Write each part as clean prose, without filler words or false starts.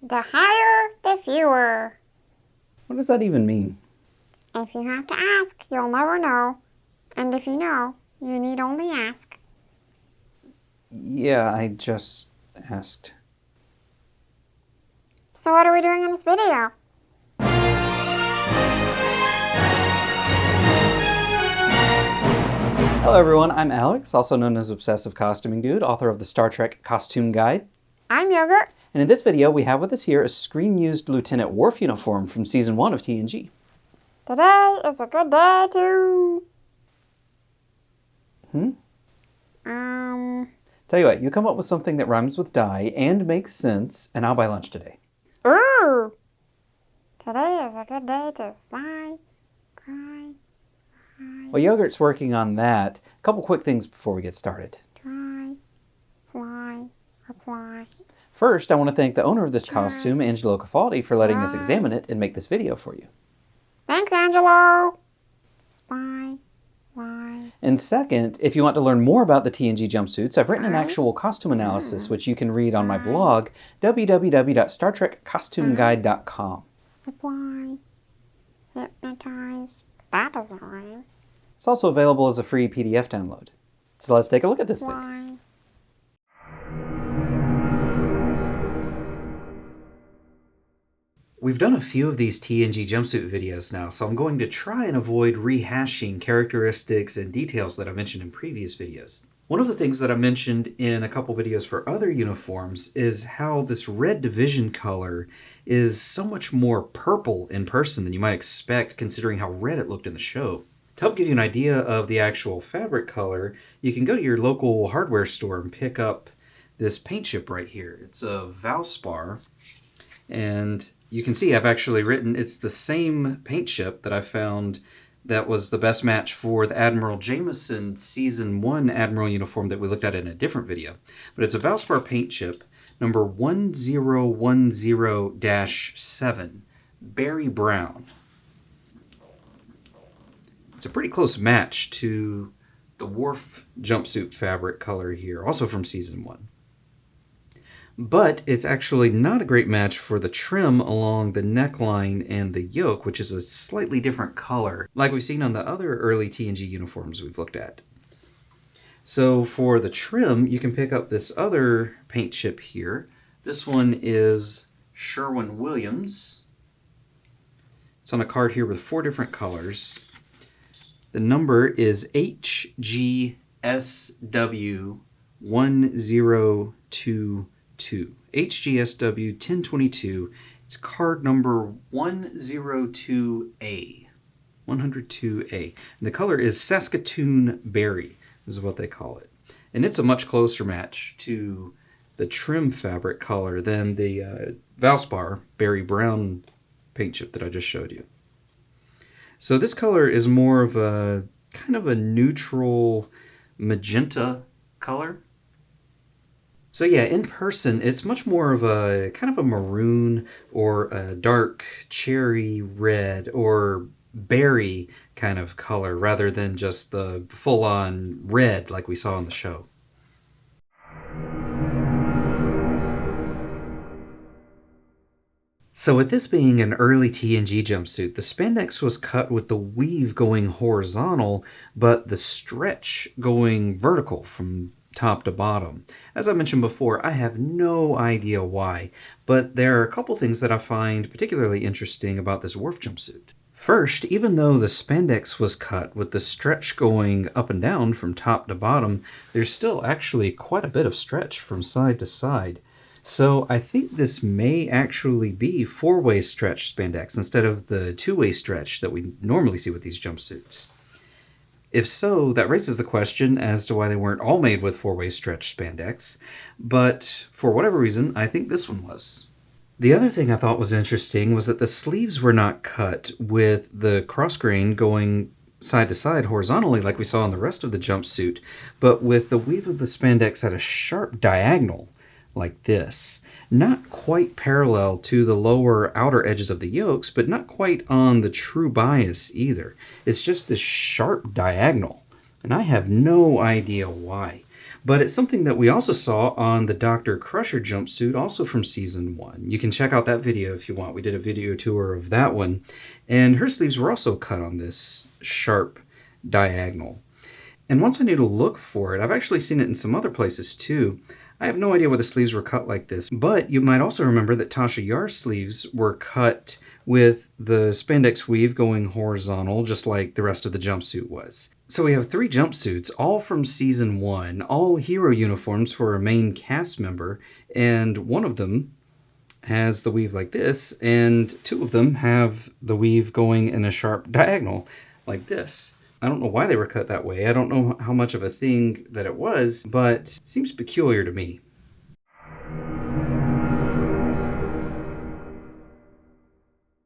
The higher, the fewer. What does that even mean? If you have to ask, you'll never know. And if you know, you need only ask. Yeah, I just asked. So what are we doing in this video? Hello everyone, I'm Alex, also known as Obsessive Costuming Dude, author of the Star Trek Costume Guide. I'm Yogurt. And in this video, we have with us here a screen-used Lieutenant Worf uniform from Season 1 of TNG. Today is a good day to... Tell you what, you come up with something that rhymes with die and makes sense, and I'll buy lunch today. Ooh! Today is a good day to sigh, cry, Well, Yogurt's working on that. A couple quick things before we get started. try, fly, reply. First, I want to thank the owner of this costume, Angelo Cafaldi, for letting us examine it and make this video for you. Thanks, Angelo! Spy, lie. And second, if you want to learn more about the TNG jumpsuits, I've written an actual costume analysis, which you can read on my blog, www.startrekcostumeguide.com. Supply, hypnotize. That doesn't rhyme. It's also available as a free PDF download. So let's take a look at this thing. Fly. We've done a few of these TNG jumpsuit videos now, so I'm going to try and avoid rehashing characteristics and details that I mentioned in previous videos. One of the things that I mentioned in a couple videos for other uniforms is how this red division color is so much more purple in person than you might expect considering how red it looked in the show. To help give you an idea of the actual fabric color, you can go to your local hardware store and pick up this paint chip right here. It's a Valspar, and you can see I've actually written it's the same paint chip that I found that was the best match for the Admiral Jameson Season 1 Admiral uniform that we looked at in a different video. But it's a Valspar paint chip, number 1010-7, berry brown. It's a pretty close match to the Worf jumpsuit fabric color here, also from Season 1. But it's actually not a great match for the trim along the neckline and the yoke, which is a slightly different color, like we've seen on the other early TNG uniforms we've looked at. So for the trim, you can pick up this other paint chip here. This one is Sherwin-Williams. It's on a card here with 4 different colors. The number is HGSW1022. HGSW 1022. It's card number 102A. 102A. And the color is Saskatoon Berry, is what they call it. And it's a much closer match to the trim fabric color than the Valspar Berry Brown paint chip that I just showed you. So this color is more of a kind of a neutral magenta color. So yeah, in person, it's much more of a kind of a maroon or a dark cherry red or berry kind of color rather than just the full-on red like we saw on the show. So with this being an early TNG jumpsuit, the spandex was cut with the weave going horizontal, but the stretch going vertical from top to bottom. As I mentioned before, I have no idea why, but there are a couple things that I find particularly interesting about this Worf jumpsuit. First, even though the spandex was cut with the stretch going up and down from top to bottom, there's still actually quite a bit of stretch from side to side. So I think this may actually be 4-way stretch spandex instead of the 2-way stretch that we normally see with these jumpsuits. If so, that raises the question as to why they weren't all made with 4-way stretch spandex, but for whatever reason, I think this one was. The other thing I thought was interesting was that the sleeves were not cut with the cross grain going side to side horizontally like we saw on the rest of the jumpsuit, but with the weave of the spandex at a sharp diagonal like this. Not quite parallel to the lower outer edges of the yokes, but not quite on the true bias either. It's just this sharp diagonal, and I have no idea why. But it's something that we also saw on the Dr. Crusher jumpsuit, also from season 1. You can check out that video if you want. We did a video tour of that one. And her sleeves were also cut on this sharp diagonal. And once I knew to look for it, I've actually seen it in some other places too. I have no idea why the sleeves were cut like this, but you might also remember that Tasha Yar's sleeves were cut with the spandex weave going horizontal, just like the rest of the jumpsuit was. So we have 3 jumpsuits, all from season 1, all hero uniforms for a main cast member, and one of them has the weave like this, and 2 of them have the weave going in a sharp diagonal like this. I don't know why they were cut that way. I don't know how much of a thing that it was, but it seems peculiar to me.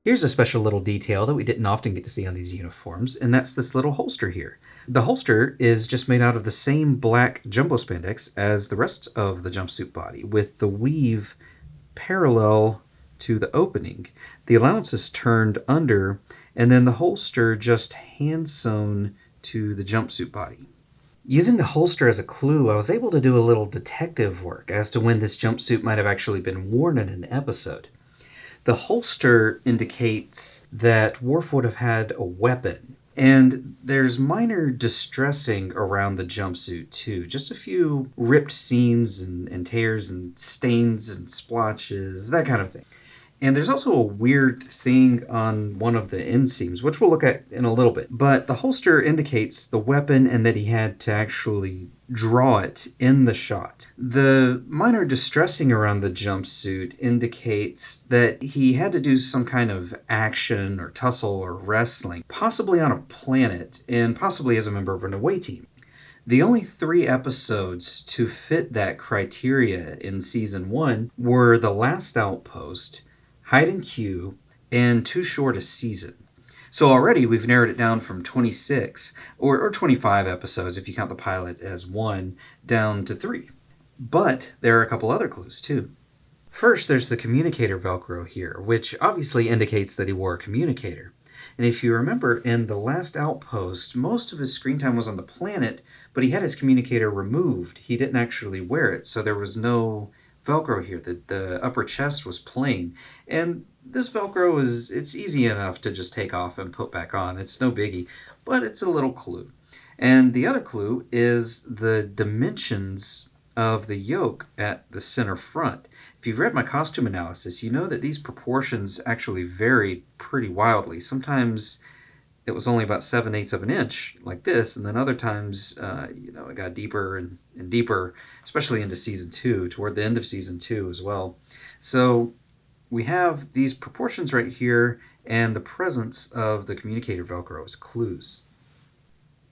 Here's a special little detail that we didn't often get to see on these uniforms, and that's this little holster here. The holster is just made out of the same black jumbo spandex as the rest of the jumpsuit body, with the weave parallel to the opening. The allowance is turned under, and then the holster just hand sewn to the jumpsuit body. Using the holster as a clue, I was able to do a little detective work as to when this jumpsuit might have actually been worn in an episode. The holster indicates that Worf would have had a weapon, and there's minor distressing around the jumpsuit too. Just a few ripped seams and tears and stains and splotches, that kind of thing. And there's also a weird thing on one of the inseams, which we'll look at in a little bit. But the holster indicates the weapon and that he had to actually draw it in the shot. The minor distressing around the jumpsuit indicates that he had to do some kind of action or tussle or wrestling, possibly on a planet and possibly as a member of an away team. The only 3 episodes to fit that criteria in season 1 were The Last Outpost, Hide and Q, and Too Short a Season. So already we've narrowed it down from 26, or 25 episodes if you count the pilot as 1, down to 3. But there are a couple other clues too. First, there's the communicator Velcro here, which obviously indicates that he wore a communicator. And if you remember, in The Last Outpost, most of his screen time was on the planet, but he had his communicator removed. He didn't actually wear it, so there was no Velcro here. The upper chest was plain. And this Velcro it's easy enough to just take off and put back on. It's no biggie, but it's a little clue. And the other clue is the dimensions of the yoke at the center front. If you've read my costume analysis, you know that these proportions actually vary pretty wildly. Sometimes it was only about 7/8 of an inch, like this, and then other times, it got deeper and deeper, especially into season 2, toward the end of season 2 as well. So we have these proportions right here, and the presence of the communicator Velcro as clues.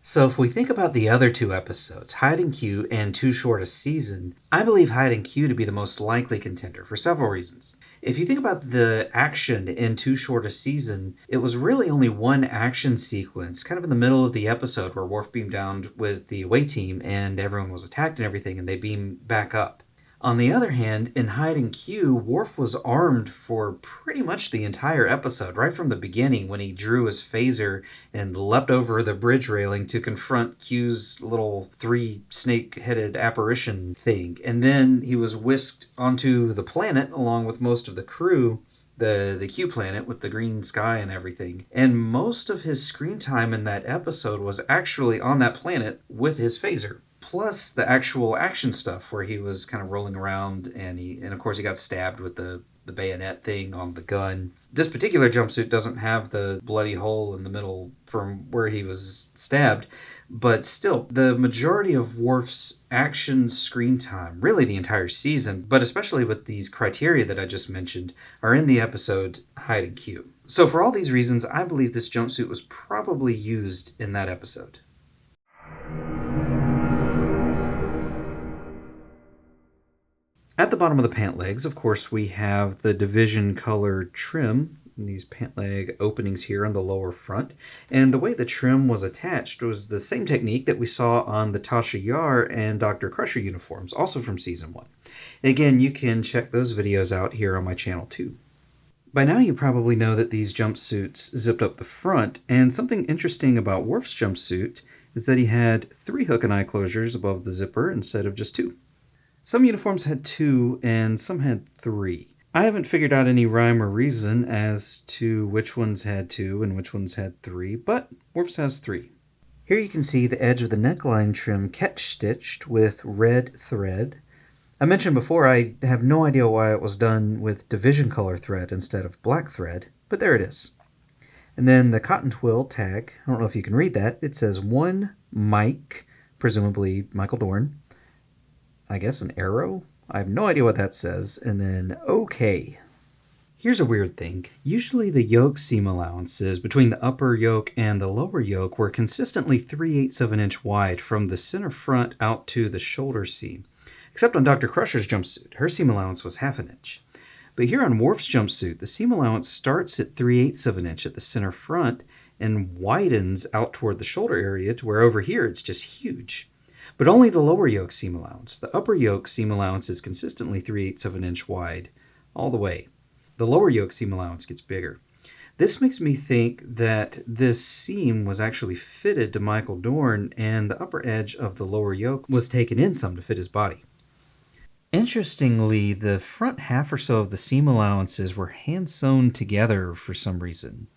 So if we think about the other 2 episodes, Hide and Q and Too Short a Season, I believe Hide and Q to be the most likely contender for several reasons. If you think about the action in Too Short a Season, it was really only one action sequence, kind of in the middle of the episode where Worf beamed down with the away team and everyone was attacked and everything, and they beam back up. On the other hand, in Hide and Q, Worf was armed for pretty much the entire episode, right from the beginning when he drew his phaser and leapt over the bridge railing to confront Q's little 3-snake-headed apparition thing. And then he was whisked onto the planet along with most of the crew, the Q planet with the green sky and everything. And most of his screen time in that episode was actually on that planet with his phaser. Plus the actual action stuff where he was kind of rolling around and of course he got stabbed with the bayonet thing on the gun. This particular jumpsuit doesn't have the bloody hole in the middle from where he was stabbed, but still, the majority of Worf's action screen time, really the entire season, but especially with these criteria that I just mentioned, are in the episode Hide and Q. So for all these reasons, I believe this jumpsuit was probably used in that episode. At the bottom of the pant legs, of course, we have the division color trim, these pant leg openings here on the lower front. And the way the trim was attached was the same technique that we saw on the Tasha Yar and Dr. Crusher uniforms, also from season 1. Again, you can check those videos out here on my channel too. By now you probably know that these jumpsuits zipped up the front, and something interesting about Worf's jumpsuit is that he had 3 hook and eye closures above the zipper instead of just 2. Some uniforms had 2 and some had 3. I haven't figured out any rhyme or reason as to which ones had 2 and which ones had 3, but Worf's has 3. Here you can see the edge of the neckline trim catch stitched with red thread. I mentioned before I have no idea why it was done with division color thread instead of black thread, but there it is. And then the cotton twill tag, I don't know if you can read that, it says 1 Mike, presumably Michael Dorn. I guess an arrow? I have no idea what that says. And then OK. Here's a weird thing. Usually the yoke seam allowances between the upper yoke and the lower yoke were consistently 3/8 of an inch wide from the center front out to the shoulder seam. Except on Dr. Crusher's jumpsuit, her seam allowance was 1/2 inch. But here on Worf's jumpsuit, the seam allowance starts at 3/8 of an inch at the center front and widens out toward the shoulder area to where over here it's just huge. But only the lower yoke seam allowance. The upper yoke seam allowance is consistently 3/8 of an inch wide all the way. The lower yoke seam allowance gets bigger. This makes me think that this seam was actually fitted to Michael Dorn and the upper edge of the lower yoke was taken in some to fit his body. Interestingly, the front half or so of the seam allowances were hand sewn together for some reason.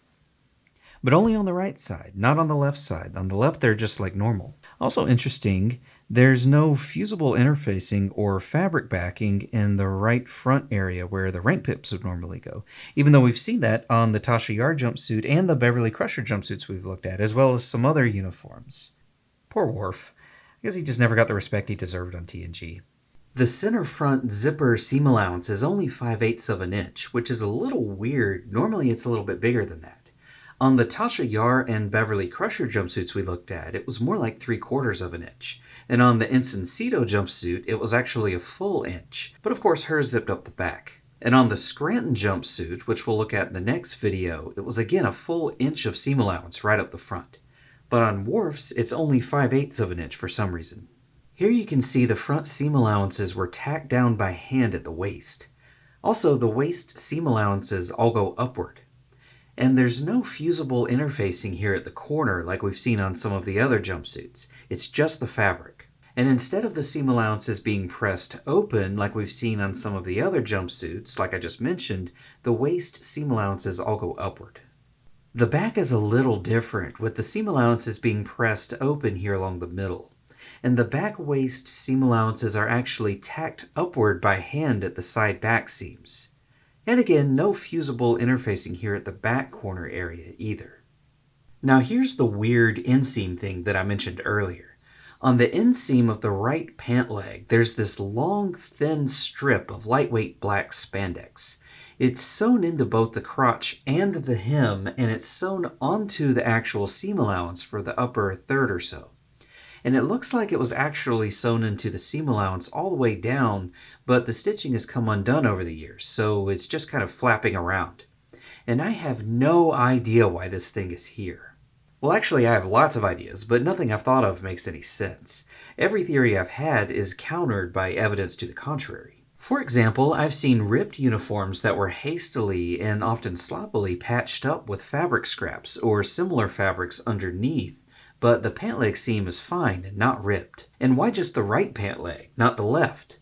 But only on the right side, not on the left side. On the left, they're just like normal. Also interesting, there's no fusible interfacing or fabric backing in the right front area where the rank pips would normally go, even though we've seen that on the Tasha Yar jumpsuit and the Beverly Crusher jumpsuits we've looked at, as well as some other uniforms. Poor Worf. I guess he just never got the respect he deserved on TNG. The center front zipper seam allowance is only 5/8 of an inch, which is a little weird. Normally it's a little bit bigger than that. On the Tasha Yar and Beverly Crusher jumpsuits we looked at, it was more like 3/4 of an inch. And on the Encino jumpsuit, it was actually a full inch. But of course hers zipped up the back. And on the Scranton jumpsuit, which we'll look at in the next video, it was again a full inch of seam allowance right up the front. But on Worf's, it's only 5/8 of an inch for some reason. Here you can see the front seam allowances were tacked down by hand at the waist. Also, the waist seam allowances all go upward. And there's no fusible interfacing here at the corner like we've seen on some of the other jumpsuits. It's just the fabric. And instead of the seam allowances being pressed open like we've seen on some of the other jumpsuits, like I just mentioned, the waist seam allowances all go upward. The back is a little different, with the seam allowances being pressed open here along the middle. And the back waist seam allowances are actually tacked upward by hand at the side back seams. And again, no fusible interfacing here at the back corner area either. Now here's the weird inseam thing that I mentioned earlier. On the inseam of the right pant leg, there's this long, thin strip of lightweight black spandex. It's sewn into both the crotch and the hem, and it's sewn onto the actual seam allowance for the upper third or so. And it looks like it was actually sewn into the seam allowance all the way down, but the stitching has come undone over the years, so it's just kind of flapping around. And I have no idea why this thing is here. Well, actually, I have lots of ideas, but nothing I've thought of makes any sense. Every theory I've had is countered by evidence to the contrary. For example, I've seen ripped uniforms that were hastily and often sloppily patched up with fabric scraps or similar fabrics underneath, but the pant leg seam is fine and not ripped. And why just the right pant leg, not the left?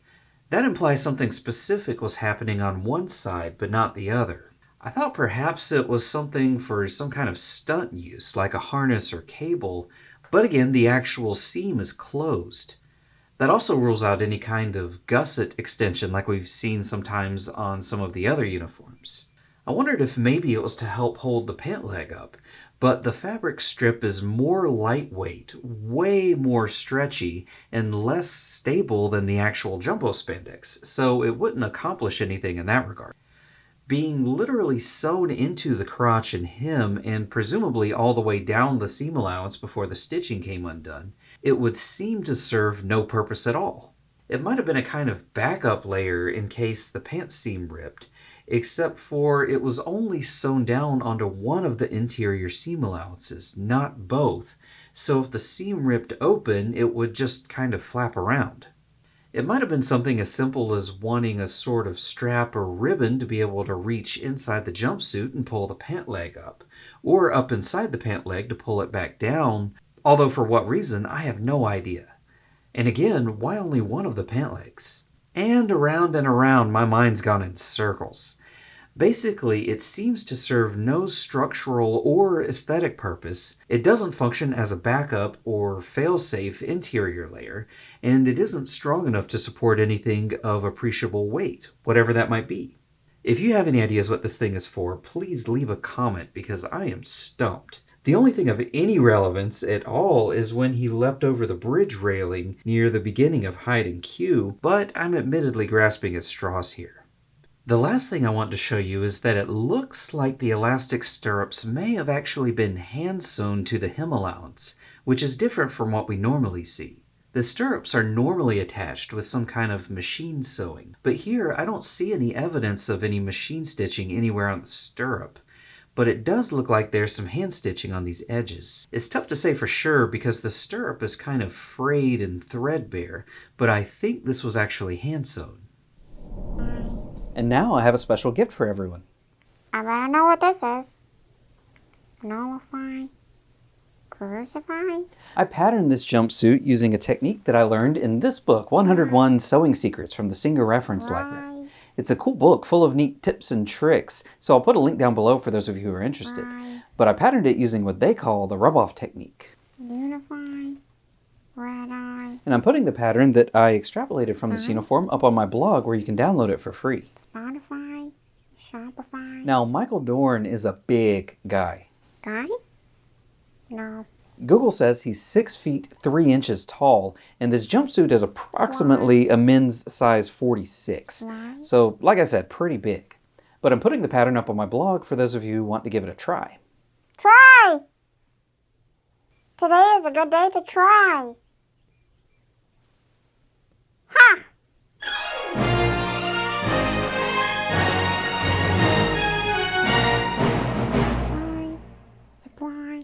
That implies something specific was happening on one side, but not the other. I thought perhaps it was something for some kind of stunt use, like a harness or cable, but again, the actual seam is closed. That also rules out any kind of gusset extension like we've seen sometimes on some of the other uniforms. I wondered if maybe it was to help hold the pant leg up, but the fabric strip is more lightweight, way more stretchy, and less stable than the actual jumbo spandex, so it wouldn't accomplish anything in that regard. Being literally sewn into the crotch and hem, and presumably all the way down the seam allowance before the stitching came undone, it would seem to serve no purpose at all. It might have been a kind of backup layer in case the pants seam ripped, except for it was only sewn down onto one of the interior seam allowances, not both, so if the seam ripped open, it would just kind of flap around. It might have been something as simple as wanting a sort of strap or ribbon to be able to reach inside the jumpsuit and pull the pant leg up, or up inside the pant leg to pull it back down, Although for what reason, I have no idea. And again, why only one of the pant legs? And around my mind's gone in circles. Basically, it seems to serve no structural or aesthetic purpose. It doesn't function as a backup or fail-safe interior layer, and it isn't strong enough to support anything of appreciable weight, whatever that might be. If you have any ideas what this thing is for, please leave a comment because I am stumped. The only thing of any relevance at all is when he leapt over the bridge railing near the beginning of Hide and Q, but I'm admittedly grasping at straws here. The last thing I want to show you is that it looks like the elastic stirrups may have actually been hand-sewn to the hem allowance, which is different from what we normally see. The stirrups are normally attached with some kind of machine sewing, but here I don't see any evidence of any machine stitching anywhere on the stirrup. But it does look like there's some hand stitching on these edges. It's tough to say for sure because the stirrup is kind of frayed and threadbare, but I think this was actually hand sewn. And now I have a special gift for everyone. I better know what this is. Nullify. Crucify. I patterned this jumpsuit using a technique that I learned in this book, 101 Sewing Secrets from the Singer Reference Library. It's a cool book full of neat tips and tricks, so I'll put a link down below for those of you who are interested. But I patterned it using what they call the rub-off technique. Unify. Red eye. And I'm putting the pattern that I extrapolated from this uniform up on my blog where you can download it for free. Spotify. Shopify. Now, Michael Dorn is a big guy. Guy? No. Google says he's 6 feet 3 inches tall, and this jumpsuit is approximately a men's size 46. So, like I said, pretty big. But I'm putting the pattern up on my blog for those of you who want to give it a try. Try! Today is a good day to try. Ha! Supply.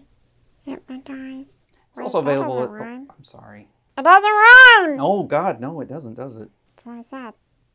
Hypnotize. It's also available at... Rhyme. I'm sorry. It doesn't rhyme! Oh, God, no, it doesn't, does it? That's what I said.